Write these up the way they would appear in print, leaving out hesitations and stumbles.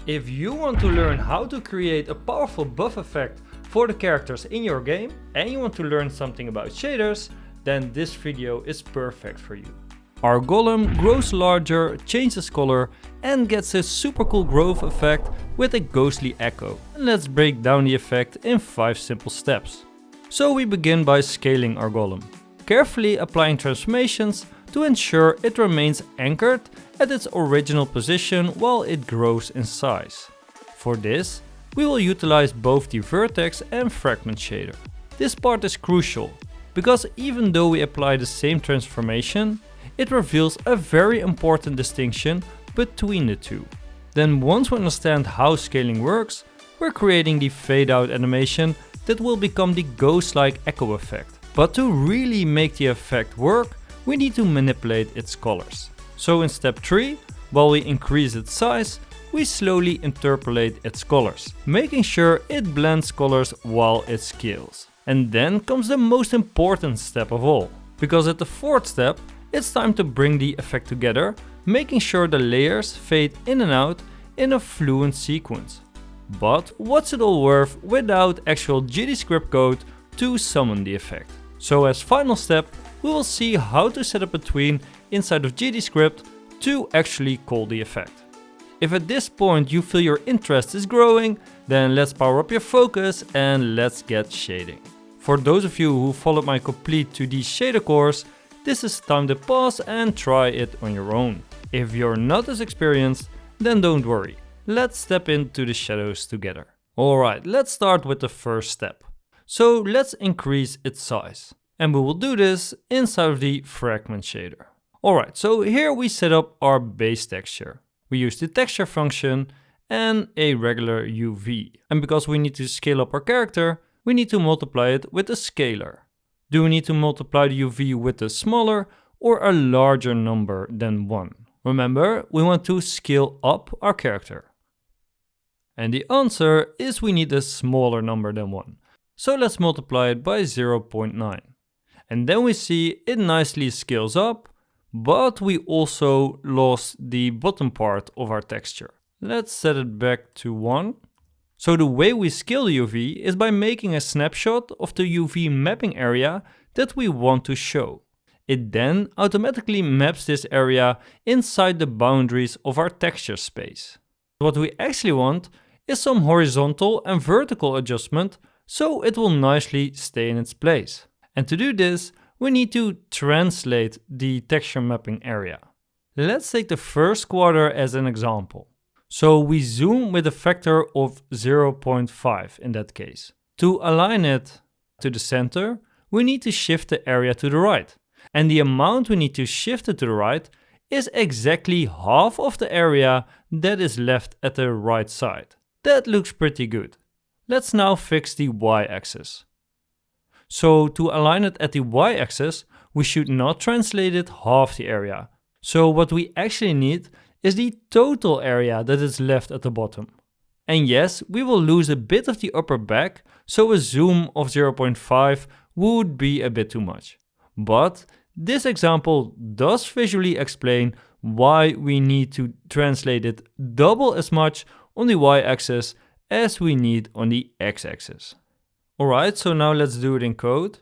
If you want to learn how to create a powerful buff effect for the characters in your game and you want to learn something about shaders, then this video is perfect for you. Our golem grows larger, changes color and gets a super cool growth effect with a ghostly echo. And let's break down the effect in 5 simple steps. So we begin by scaling our golem, carefully applying transformations to ensure it remains anchored at its original position while it grows in size. For this, we will utilize both the vertex and fragment shader. This part is crucial, because even though we apply the same transformation, it reveals a very important distinction between the two. Then once we understand how scaling works, we're creating the fade out animation that will become the ghost-like echo effect. But to really make the effect work, we need to manipulate its colors. So in step 3, while we increase its size, we slowly interpolate its colors, making sure it blends colors while it scales. And then comes the most important step of all, because at the 4th step, it's time to bring the effect together, making sure the layers fade in and out in a fluent sequence. But what's it all worth without actual GDScript code to summon the effect? So as final step, we will see how to set up a tween inside of GDScript to actually call the effect. If at this point you feel your interest is growing, then let's power up your focus and let's get shading. For those of you who followed my complete 2D shader course, this is time to pause and try it on your own. If you're not as experienced, then don't worry. Let's step into the shadows together. Alright, let's start with the first step. So let's increase its size. And we will do this inside of the fragment shader. Alright, so here we set up our base texture. We use the texture function and a regular UV. And because we need to scale up our character, we need to multiply it with a scalar. Do we need to multiply the UV with a smaller or a larger number than 1? Remember, we want to scale up our character. And the answer is we need a smaller number than 1. So let's multiply it by 0.9. And then we see it nicely scales up, but we also lost the bottom part of our texture. Let's set it back to 1. So the way we scale the UV is by making a snapshot of the UV mapping area that we want to show. It then automatically maps this area inside the boundaries of our texture space. What we actually want is some horizontal and vertical adjustment so it will nicely stay in its place. And to do this, we need to translate the texture mapping area. Let's take the first quarter as an example. So we zoom with a factor of 0.5 in that case. To align it to the center, we need to shift the area to the right. And the amount we need to shift it to the right is exactly half of the area that is left at the right side. That looks pretty good. Let's now fix the y-axis. So to align it at the y-axis, we should not translate it half the area. So what we actually need is the total area that is left at the bottom. And yes, we will lose a bit of the upper back, so a zoom of 0.5 would be a bit too much. But this example does visually explain why we need to translate it double as much on the y-axis as we need on the x-axis. Alright, so now let's do it in code.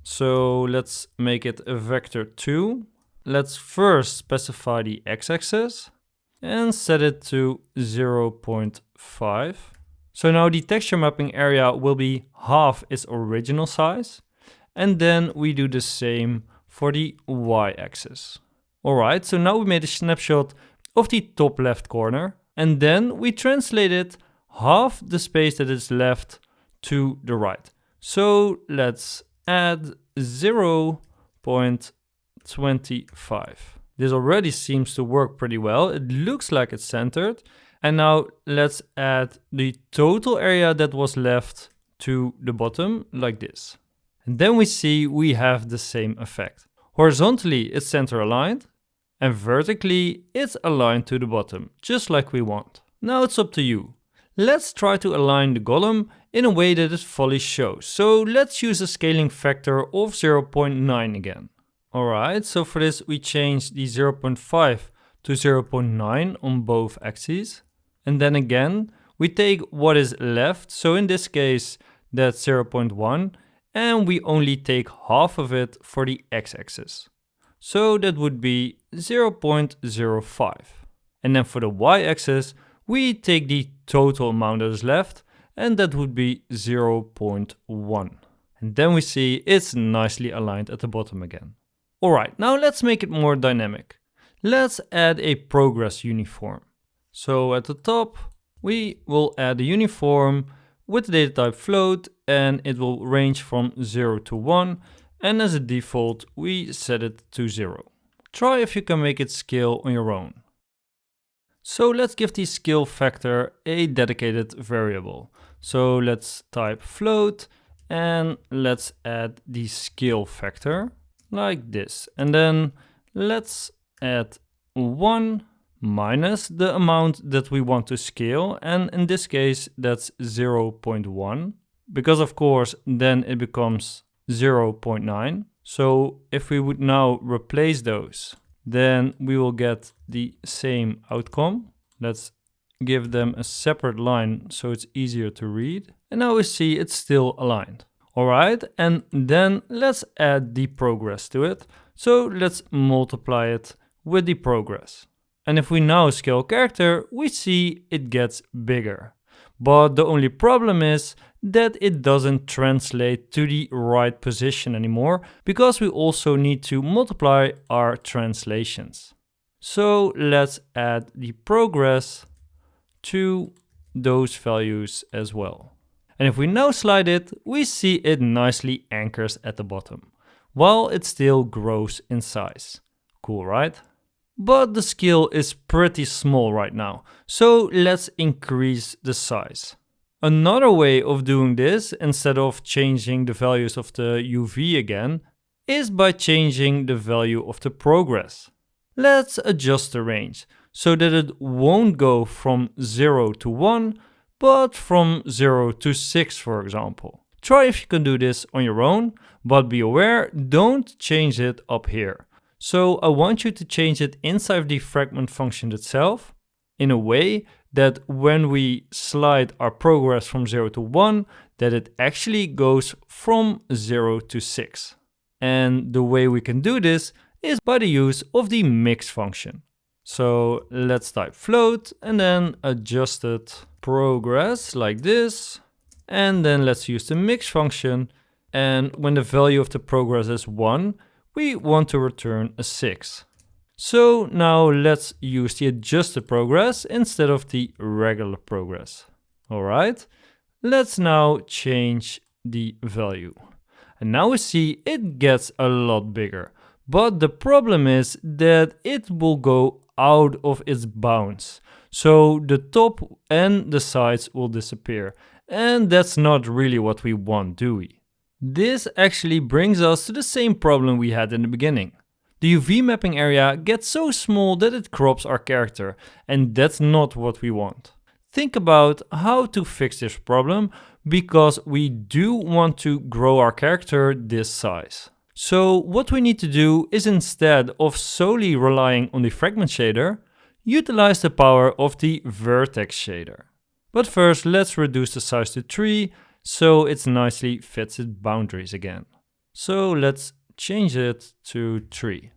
So let's make it a vector 2. Let's first specify the x-axis and set it to 0.5. So now the texture mapping area will be half its original size. And then we do the same for the y-axis. Alright, so now we made a snapshot of the top left corner. And then we translated half the space that is left to the right. So let's add 0.25. This already seems to work pretty well. It looks like it's centered. And now let's add the total area that was left to the bottom like this. And then we see we have the same effect. Horizontally it's center aligned and vertically it's aligned to the bottom, just like we want. Now it's up to you. Let's try to align the golem in a way that it fully shows. So let's use a scaling factor of 0.9 again. Alright, so for this we change the 0.5 to 0.9 on both axes. And then again, we take what is left. So in this case, that's 0.1. And we only take half of it for the x-axis. So that would be 0.05. And then for the y-axis, we take the total amount that is left, and that would be 0.1. And then we see it's nicely aligned at the bottom again. Alright, now let's make it more dynamic. Let's add a progress uniform. So at the top, we will add a uniform with the data type float, and it will range from 0 to 1. And as a default, we set it to 0. Try if you can make it scale on your own. So let's give the scale factor a dedicated variable. So let's type float and let's add the scale factor like this. And then let's add 1 minus the amount that we want to scale. And in this case, that's 0.1. Because of course, then it becomes 0.9. So if we would now replace those, then we will get the same outcome. Let's give them a separate line so it's easier to read. And now we see it's still aligned. All right, and then let's add the progress to it. So let's multiply it with the progress. And if we now scale character, we see it gets bigger. But the only problem is that it doesn't translate to the right position anymore, because we also need to multiply our translations. So let's add the progress to those values as well. And if we now slide it, we see it nicely anchors at the bottom, while it still grows in size. Cool, right? But the scale is pretty small right now, so let's increase the size. Another way of doing this, instead of changing the values of the UV again, is by changing the value of the progress. Let's adjust the range, so that it won't go from 0 to 1, but from 0 to 6, for example. Try if you can do this on your own, but be aware, don't change it up here. So I want you to change it inside the fragment function itself in a way that when we slide our progress from 0 to 1, that it actually goes from 0 to 6. And the way we can do this is by the use of the mix function. So let's type float and then adjusted progress like this. And then let's use the mix function. And when the value of the progress is 1, we want to return a 6. So now let's use the adjusted progress instead of the regular progress. All right, let's now change the value. And now we see it gets a lot bigger. But the problem is that it will go out of its bounds. So the top and the sides will disappear. And that's not really what we want, do we? This actually brings us to the same problem we had in the beginning. The UV mapping area gets so small that it crops our character, and that's not what we want. Think about how to fix this problem, because we do want to grow our character this size. So what we need to do is, instead of solely relying on the fragment shader, utilize the power of the vertex shader. But first, let's reduce the size to 3, so it nicely fits its boundaries again. So let's change it to 3.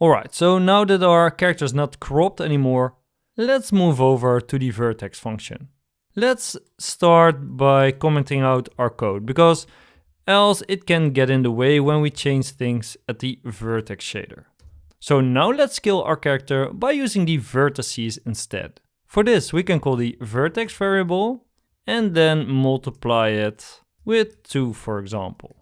Alright, so now that our character is not cropped anymore, let's move over to the vertex function. Let's start by commenting out our code, because else it can get in the way when we change things at the vertex shader. So now let's scale our character by using the vertices instead. For this, we can call the vertex variable and then multiply it with 2, for example.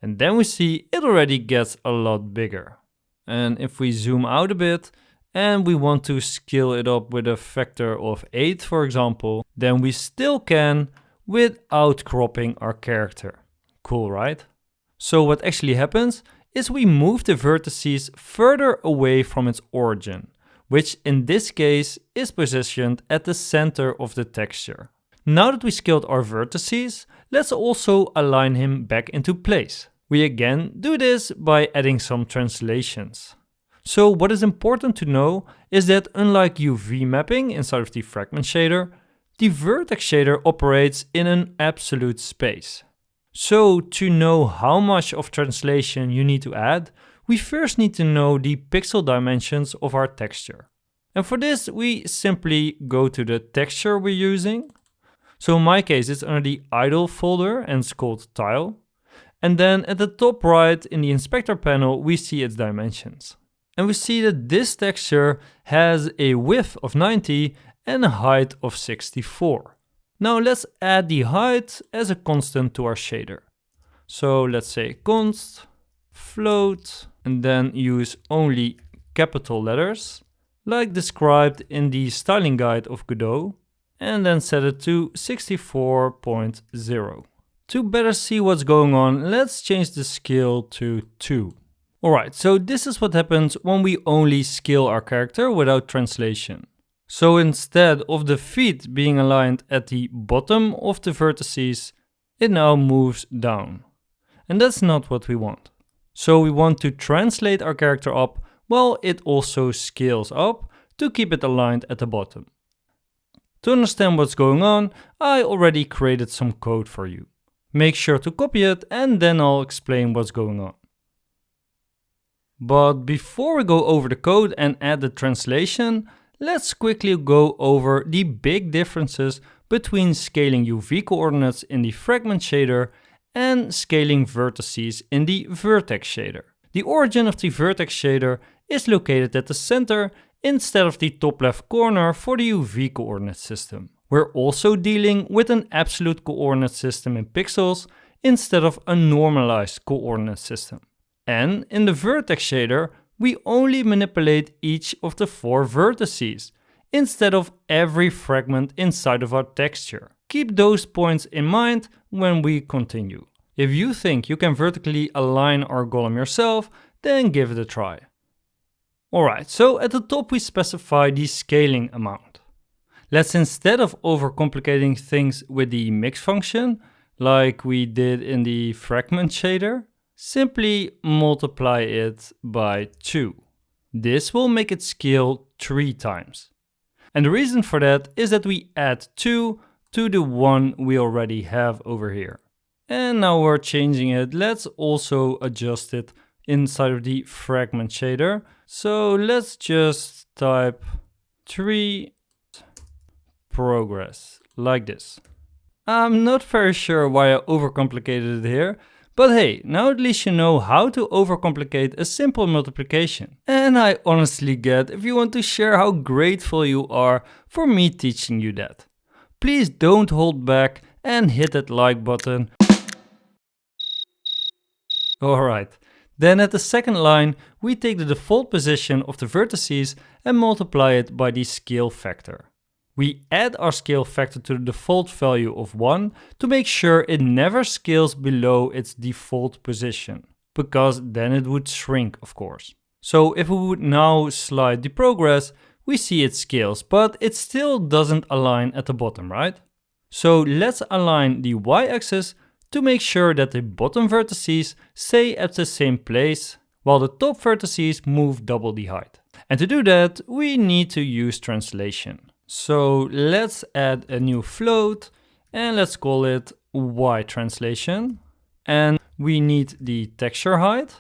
And then we see it already gets a lot bigger. And if we zoom out a bit and we want to scale it up with a factor of 8, for example, then we still can without cropping our character. Cool, right? So what actually happens is we move the vertices further away from its origin, which in this case is positioned at the center of the texture. Now that we scaled our vertices, let's also align him back into place. We again do this by adding some translations. So what is important to know is that unlike UV mapping inside of the fragment shader, the vertex shader operates in an absolute space. So to know how much of translation you need to add, we first need to know the pixel dimensions of our texture. And for this, we simply go to the texture we're using. So in my case, it's under the idle folder and it's called tile. And then at the top right in the inspector panel, we see its dimensions. And we see that this texture has a width of 90 and a height of 64. Now let's add the height as a constant to our shader. So let's say const, float, and then use only capital letters, like described in the styling guide of Godot, and then set it to 64.0. To better see what's going on, let's change the scale to 2. Alright, so this is what happens when we only scale our character without translation. So instead of the feet being aligned at the bottom of the vertices, it now moves down. And that's not what we want. So we want to translate our character up while it also scales up to keep it aligned at the bottom. To understand what's going on, I already created some code for you. Make sure to copy it and then I'll explain what's going on. But before we go over the code and add the translation, let's quickly go over the big differences between scaling UV coordinates in the fragment shader and scaling vertices in the vertex shader. The origin of the vertex shader is located at the center instead of the top left corner for the UV coordinate system. We're also dealing with an absolute coordinate system in pixels instead of a normalized coordinate system. And in the vertex shader, we only manipulate each of the 4 vertices instead of every fragment inside of our texture. Keep those points in mind when we continue. If you think you can vertically align our golem yourself, then give it a try. Alright, so at the top we specify the scaling amount. Let's, instead of overcomplicating things with the mix function, like we did in the fragment shader, simply multiply it by 2. This will make it scale 3 times. And the reason for that is that we add 2 to the 1 we already have over here. And now we're changing it. Let's also adjust it inside of the fragment shader. So let's just type 3 progress, like this. I'm not very sure why I overcomplicated it here, but hey, now at least you know how to overcomplicate a simple multiplication. And I honestly get if you want to share how grateful you are for me teaching you that. Please don't hold back and hit that like button. Alright, then at the second line, we take the default position of the vertices and multiply it by the scale factor. We add our scale factor to the default value of 1 to make sure it never scales below its default position, because then it would shrink, of course. So if we would now slide the progress, we see it scales, but it still doesn't align at the bottom, right? So let's align the y-axis to make sure that the bottom vertices stay at the same place, while the top vertices move double the height. And to do that, we need to use translation. So let's add a new float and let's call it Y translation. And we need the texture height,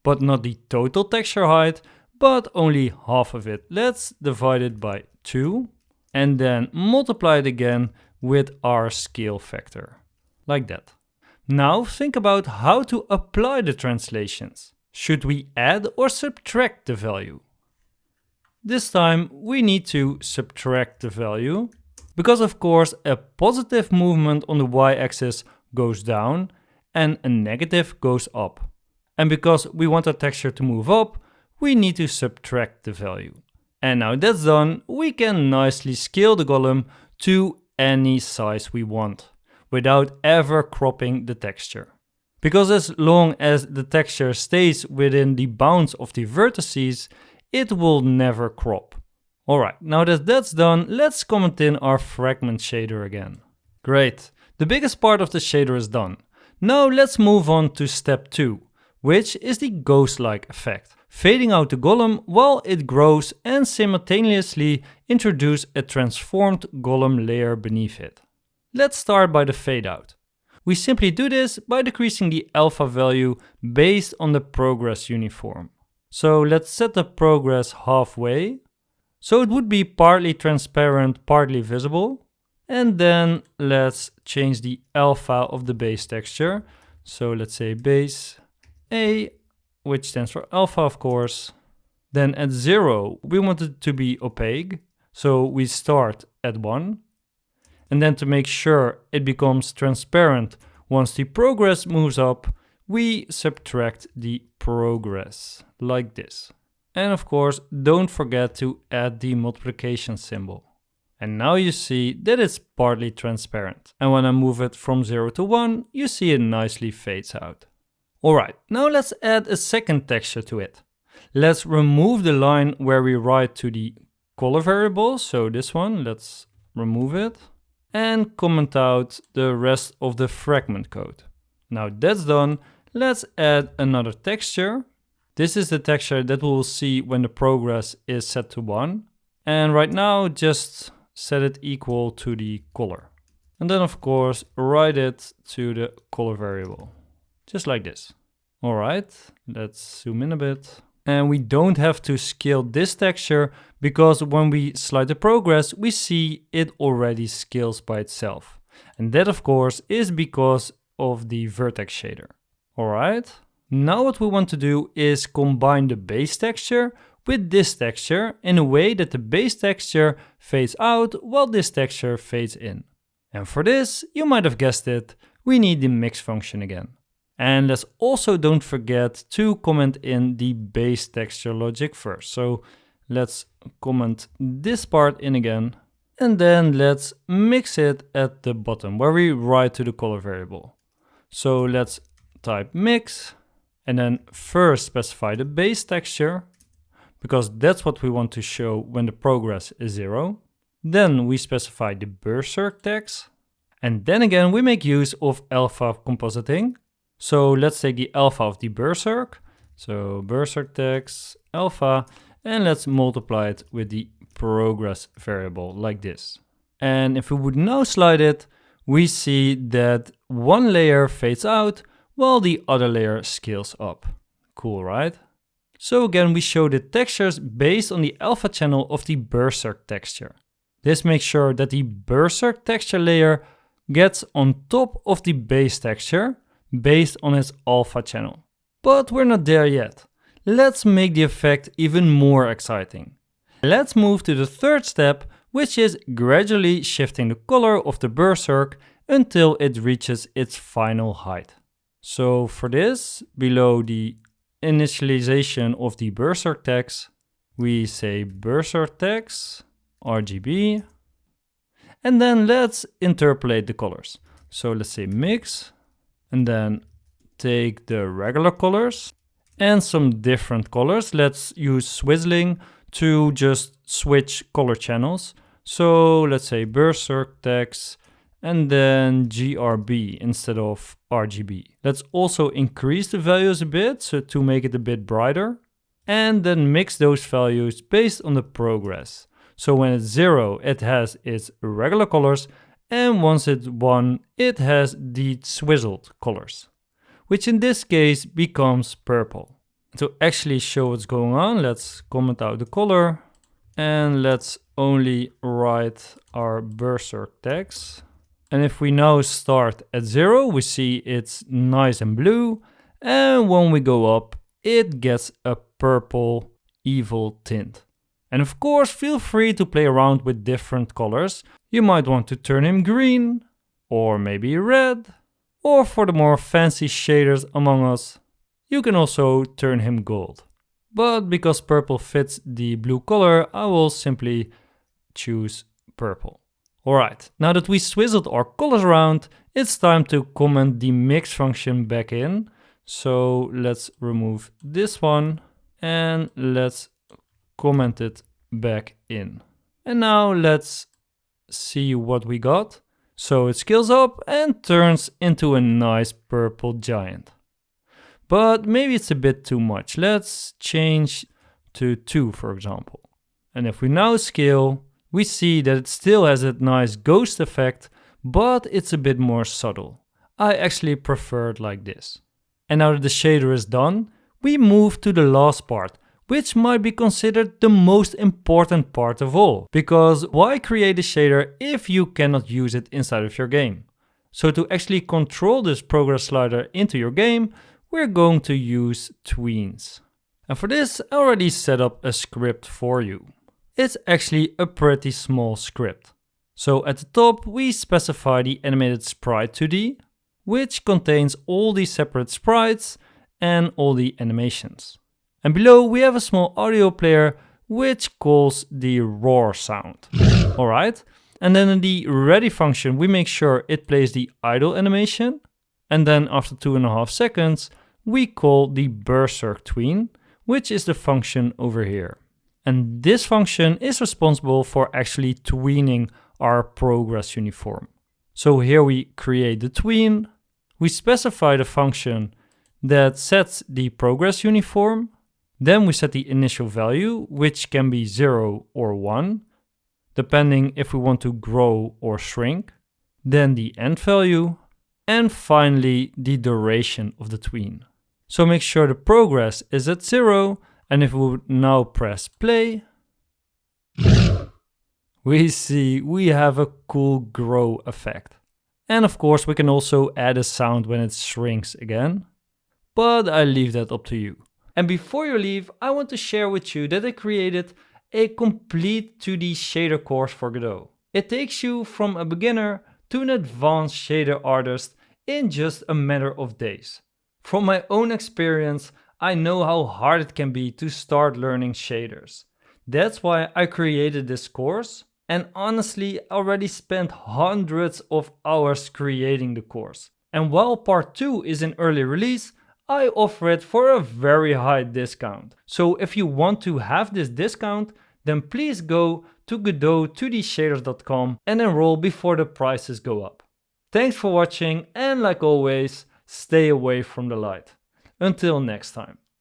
but not the total texture height, but only half of it. Let's divide it by 2 and then multiply it again with our scale factor, like that. Now think about how to apply the translations. Should we add or subtract the value? This time we need to subtract the value, because of course a positive movement on the y-axis goes down and a negative goes up. And because we want our texture to move up, we need to subtract the value. And now that's done, we can nicely scale the golem to any size we want, without ever cropping the texture. Because as long as the texture stays within the bounds of the vertices, it will never crop. Alright, now that that's done, let's comment in our fragment shader again. Great, the biggest part of the shader is done. Now let's move on to step 2, which is the ghost-like effect. fading out the golem while it grows and simultaneously introduce a transformed golem layer beneath it. Let's start by the fade out. We simply do this by decreasing the alpha value based on the progress uniform. So let's set the progress halfway, so it would be partly transparent, partly visible. And then let's change the alpha of the base texture. So let's say base A, which stands for alpha, of course. Then at 0, we want it to be opaque. So we start at 1. And then to make sure it becomes transparent once the progress moves up, we subtract the progress like this. And of course, don't forget to add the multiplication symbol. And now you see that it's partly transparent. And when I move it from 0 to 1, you see it nicely fades out. Alright, now let's add a second texture to it. Let's remove the line where we write to the color variable. So this one, let's remove it. And comment out the rest of the fragment code. Now that's done, let's add another texture. This is the texture that we will see when the progress is set to 1. And right now, just set it equal to the color. And then of course, write it to the color variable, just like this. All right, let's zoom in a bit. And we don't have to scale this texture because when we slide the progress, we see it already scales by itself. And that of course is because of the vertex shader. All right, now what we want to do is combine the base texture with this texture in a way that the base texture fades out while this texture fades in. And for this, you might have guessed it, we need the mix function again. And let's also don't forget to comment in the base texture logic first. So let's comment this part in again. And then let's mix it at the bottom where we write to the color variable. So let's type mix and then first specify the base texture because that's what we want to show when the progress is 0. Then we specify the berserk text. And then again, we make use of alpha compositing. So let's take the alpha of the berserk. So berserk text alpha, and let's multiply it with the progress variable like this. And if we would now slide it, we see that one layer fades out while the other layer scales up. Cool, right? So again, we show the textures based on the alpha channel of the berserk texture. This makes sure that the berserk texture layer gets on top of the base texture based on its alpha channel. But we're not there yet. Let's make the effect even more exciting. Let's move to the third step, which is gradually shifting the color of the berserk until it reaches its final height. So for this, below the initialization of the berserk text, we say berserk text RGB, and then let's interpolate the colors. So let's say mix, and then take the regular colors and some different colors. Let's use swizzling to just switch color channels. So let's say berserk text and then GRB instead of RGB. Let's also increase the values a bit so to make it a bit brighter, and then mix those values based on the progress. So when it's 0, it has its regular colors, and once it's 1, it has the swizzled colors, which in this case becomes purple. To actually show what's going on, let's comment out the color, and let's only write our berserk text. And if we now start at 0, we see it's nice and blue, and when we go up, it gets a purple evil tint. And of course, feel free to play around with different colors. You might want to turn him green, or maybe red, or for the more fancy shaders among us, you can also turn him gold. But because purple fits the blue color, I will simply choose purple. Alright, now that we swizzled our colors around, it's time to comment the mix function back in. So let's remove this one and let's comment it back in. And now let's see what we got. So it scales up and turns into a nice purple giant. but maybe it's a bit too much. Let's change to 2, for example. And if we now scale, we see that it still has that nice ghost effect, but it's a bit more subtle. I actually prefer it like this. And now that the shader is done, we move to the last part, which might be considered the most important part of all. Because why create a shader if you cannot use it inside of your game? So to actually control this progress slider into your game, we're going to use tweens. And for this, I already set up a script for you. It's actually a pretty small script. So at the top, we specify the animated sprite 2D, which contains all the separate sprites and all the animations. And below we have a small audio player which calls the roar sound. Alright, and then in the ready function we make sure it plays the idle animation, and then after 2.5 seconds we call the berserk tween, which is the function over here. And this function is responsible for actually tweening our progress uniform. So here we create the tween, we specify the function that sets the progress uniform, then we set the initial value, which can be 0 or 1, depending if we want to grow or shrink, then the end value, and finally the duration of the tween. So make sure the progress is at 0, and if we would now press play, we see we have a cool grow effect. And of course we can also add a sound when it shrinks again, but I leave that up to you. And before you leave, I want to share with you that I created a complete 2D shader course for Godot. It takes you from a beginner to an advanced shader artist in just a matter of days. From my own experience, I know how hard it can be to start learning shaders. That's why I created this course, and honestly I already spent hundreds of hours creating the course. And while part 2 is in early release, I offer it for a very high discount. So if you want to have this discount, then please go to Godot2dshaders.com and enroll before the prices go up. Thanks for watching, and like always, stay away from the light. Until next time.